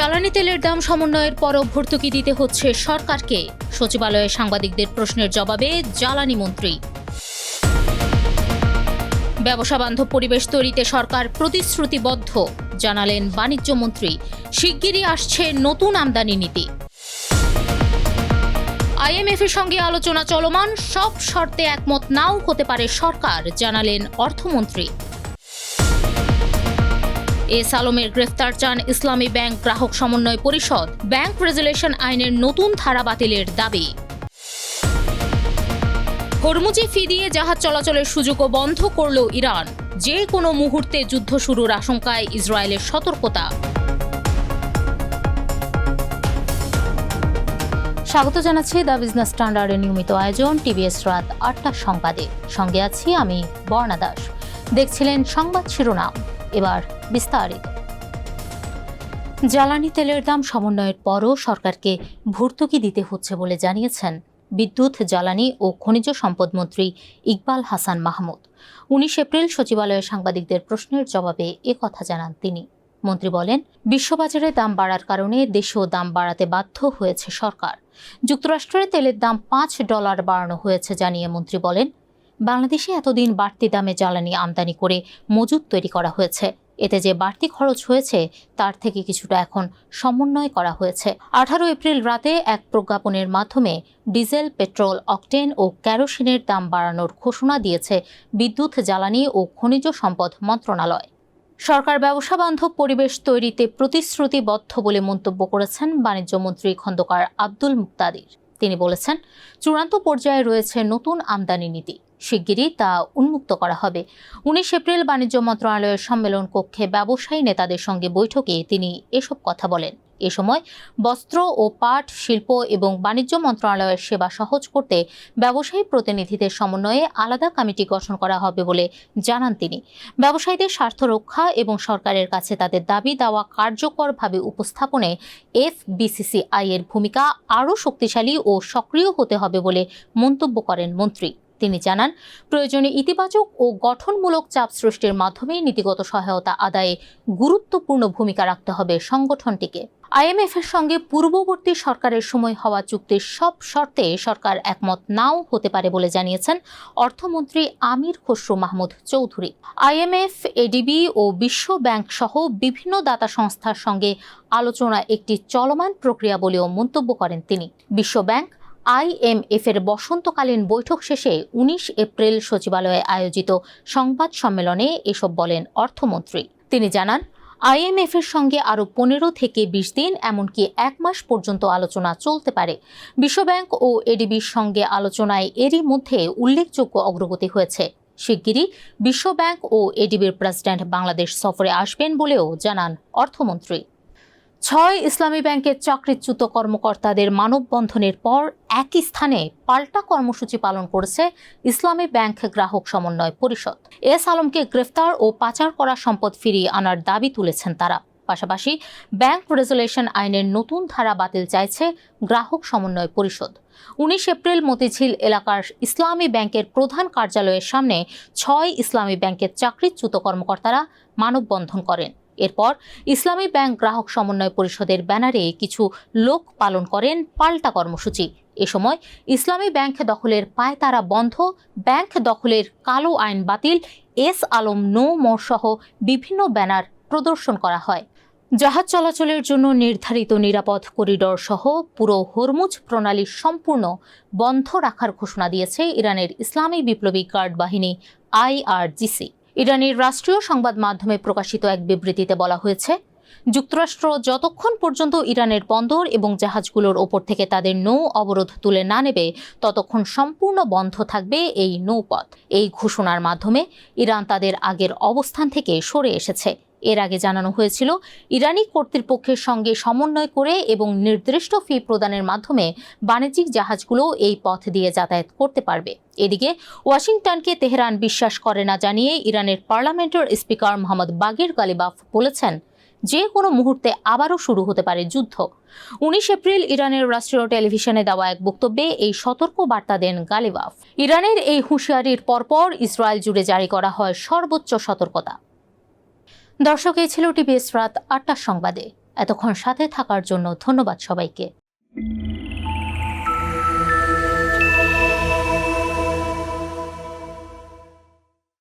জ্বালানি তেলের দাম সমন্বয়ের পরও ভর্তুকি দিতে হচ্ছে সরকারকে। সচিবালয়ে সাংবাদিকদের প্রশ্নের জবাবে জ্বালানি মন্ত্রী। ব্যবসা বান্ধব পরিবেশ তৈরিতে সরকার প্রতিশ্রুতিবদ্ধ, জানালেন বাণিজ্য মন্ত্রী। শিগগিরই আসছে নতুন আমদানি নীতি। আইএমএফের সঙ্গে আলোচনা চলমান, সব শর্তে একমত নাও হতে পারে সরকার, জানালেন অর্থমন্ত্রী। এস আলমের গ্রেফতার চান ইসলামী ব্যাংক গ্রাহক সমন্বয় পরিষদ। ব্যাংক রেজুলেশন আইনের নতুন ধারা বাতিলের দাবি। হরমুজে ফি দিয়ে জাহাজ চলাচলের সুযোগও বন্ধ করল ইরান। যে কোনো মুহূর্তে যুদ্ধ শুরুর আশঙ্কায় ইসরায়েলের সতর্কতা। স্বাগত জানাচ্ছি দ্য বিজনেস স্ট্যান্ডার্ডের নিয়মিত আয়োজন টিভিএস রাত ৮টার সংবাদে। সঙ্গে আছি আমি বর্ণা দাস। দেখছিলেন সংবাদ শিরোনাম, এবার বিস্তারিত। জ্বালানি তেলের দাম সমন্বয়ের পরও সরকারকে ভর্তুকি দিতে হচ্ছে বলে জানিয়েছেন বিদ্যুৎ, জ্বালানি ও খনিজ সম্পদ মন্ত্রী ইকবাল হাসান মাহমুদ। ১৯ এপ্রিল সচিবালয়ে সাংবাদিকদের প্রশ্নের জবাবে একথা জানান তিনি। মন্ত্রী বলেন, বিশ্ববাজারে দাম বাড়ার কারণে দেশেও দাম বাড়াতে বাধ্য হয়েছে সরকার। যুক্তরাষ্ট্রে তেলের দাম $5 বাড়ানো হয়েছে জানিয়ে মন্ত্রী বলেন, বাংলাদেশে এতদিন বাড়তি দামে জ্বালানি আমদানি করে মজুত তৈরি করা হয়েছে। এতে যে বাড়তি খরচ হয়েছে তার থেকে কিছুটা এখন সমন্বয় করা হয়েছে। 18 এপ্রিল রাতে এক প্রজ্ঞাপনের মাধ্যমে ডিজেল, পেট্রোল, অকটেন ও কেরোসিনের দাম বাড়ানোর ঘোষণা দিয়েছে বিদ্যুৎ, জ্বালানি ও খনিজ সম্পদ মন্ত্রণালয়। সরকার ব্যবসা বান্ধব পরিবেশ তৈরিতে প্রতিশ্রুতিবদ্ধ বলে মন্তব্য করেছেন বাণিজ্য মন্ত্রী খন্দকার আব্দুল মুক্তাদির। তিনি বলেছেন, চূড়ান্ত পর্যায়ে রয়েছে নতুন আমদানি নীতি, শিগগিরই তা উন্মুক্ত করা হবে। ১৯ এপ্রিল বাণিজ্য মন্ত্রণালয়ের সম্মেলন কক্ষে ব্যবসায়ী নেতাদের সঙ্গে বৈঠকে তিনি এসব কথা বলেন। এ সময় বস্ত্র ও পাট শিল্প এবং বাণিজ্য মন্ত্রণালয়ের সেবা সহজ করতে ব্যবসায়ী প্রতিনিধিদের সমন্বয়ে আলাদা কমিটি গঠন করা হবে বলে জানান তিনি। ব্যবসায়ীদের স্বার্থ রক্ষা এবং সরকারের কাছে তাদের দাবি দাওয়া কার্যকরভাবে উপস্থাপনে এফবিসিসিআই এর ভূমিকা আরও শক্তিশালী ও সক্রিয় হতে হবে বলে মন্তব্য করেন মন্ত্রী। তিনি জানান, প্রয়োজনে ইতিবাচক ও গঠনমূলক চাপ সৃষ্টির মাধ্যমে নীতিগত সহায়তা আদায়ে গুরুত্বপূর্ণ ভূমিকা রাখতে হবে সংগঠনটিকে। আইএমএফ এর সঙ্গে পূর্ববর্তী সরকারের সময় হওয়া চুক্তির সব শর্তে সরকার একমত নাও হতে পারে বলে জানিয়েছেন অর্থমন্ত্রী আমির খসরু মাহমুদ চৌধুরী। আইএমএফ, এডিবি ও বিশ্ব ব্যাংক সহ বিভিন্ন দাতা সংস্থার সঙ্গে আলোচনা একটি চলমান প্রক্রিয়া বলেও মন্তব্য করেন তিনি। বিশ্ব ব্যাংক, আইএমএফ এর বসন্তকালীন বৈঠক শেষে ১৯ এপ্রিল সচিবালয়ে আয়োজিত সংবাদ সম্মেলনে এসব বলেন অর্থমন্ত্রী। তিনি জানান, আইএমএফ এর সঙ্গে আরও ১৫ থেকে ২০ দিন, এমনকি ১ মাস পর্যন্ত আলোচনা চলতে পারে। বিশ্বব্যাংক ও এডিবির সঙ্গে আলোচনায় এরই মধ্যে উল্লেখযোগ্য অগ্রগতি হয়েছে। শিগগিরই বিশ্বব্যাংক ও এডিবির প্রেসিডেন্ট বাংলাদেশ সফরে আসবেন বলেও জানান অর্থমন্ত্রী। ৬ ইসলামী ব্যাংকের চাকরিচ্যুত কর্মকর্তাদের মানববন্ধনের পর একই স্থানে পাল্টা কর্মসূচি পালন করেছে ইসলামী ব্যাংক গ্রাহক সমন্বয় পরিষদ। এস আলমকে গ্রেফতার ও পাচার করা সম্পদ ফিরিয়ে আনার দাবি তুলেছেন তারা। পাশাপাশি ব্যাংক রেজুলেশন আইনের নতুন ধারা বাতিল চাইছে গ্রাহক সমন্বয় পরিষদ। ১৯ এপ্রিল মতিঝিল এলাকার ইসলামী ব্যাংকের প্রধান কার্যালয়ের সামনে ৬ ইসলামী ব্যাংকের চাকরিচ্যুত কর্মকর্তারা মানববন্ধন করেন। এরপর ইসলামী ব্যাংক গ্রাহক সমন্বয় পরিষদের ব্যানারে কিছু লোক পালন করেন পাল্টা কর্মসূচি। এ সময় ইসলামী ব্যাংক দখলের পায়তারা বন্ধ, ব্যাংক দখলের কালো আইন বাতিল, এস আলম নো মোর সহ বিভিন্ন ব্যানার প্রদর্শন করা হয়। জাহাজ চলাচলের জন্য নির্ধারিত নিরাপদ করিডর সহ পুরো হরমুজ প্রণালী সম্পূর্ণ বন্ধ রাখার ঘোষণা দিয়েছে ইরানের ইসলামী বিপ্লবী গার্ড বাহিনী IRGC। ইরানের রাষ্ট্রীয় সংবাদ মাধ্যমে প্রকাশিত এক বিবৃতিতে বলা হয়েছে, যুক্তরাষ্ট্র যতক্ষণ পর্যন্ত ইরানের বন্দর এবং জাহাজগুলোর ওপর থেকে তাদের নৌ অবরোধ তুলে না নেবে ততক্ষণ সম্পূর্ণ বন্ধ থাকবে এই নৌপথ। এই ঘোষণার মাধ্যমে ইরান তাদের আগের অবস্থান থেকে সরে এসেছে। এর আগে জানানো হয়েছিল, ইরানি কর্তৃপক্ষের সঙ্গে সমন্বয় করে এবং নির্দিষ্ট ফি প্রদানের মাধ্যমে বাণিজ্যিক জাহাজগুলো এই পথ দিয়ে যাতায়াত করতে পারবে। এদিকে ওয়াশিংটনকে তেহরান বিশ্বাস করে না জানিয়ে ইরানের পার্লামেন্টের স্পিকার মোহাম্মদ বাগির গালিবাফ বলেছেন, যে কোনো মুহূর্তে আবারও শুরু হতে পারে যুদ্ধ। ১৯ এপ্রিল ইরানের রাষ্ট্রীয় টেলিভিশনে দেওয়া এক বক্তব্যে এই সতর্ক বার্তা দেন গালিবাফ। ইরানের এই হুঁশিয়ারির পরপর ইসরায়েল জুড়ে জারি করা হয় সর্বোচ্চ সতর্কতা। দর্শক, এই ছিল টিভিএস রাত ৮টার সংবাদে। এতক্ষণ সাথে থাকার জন্য ধন্যবাদ সবাইকে।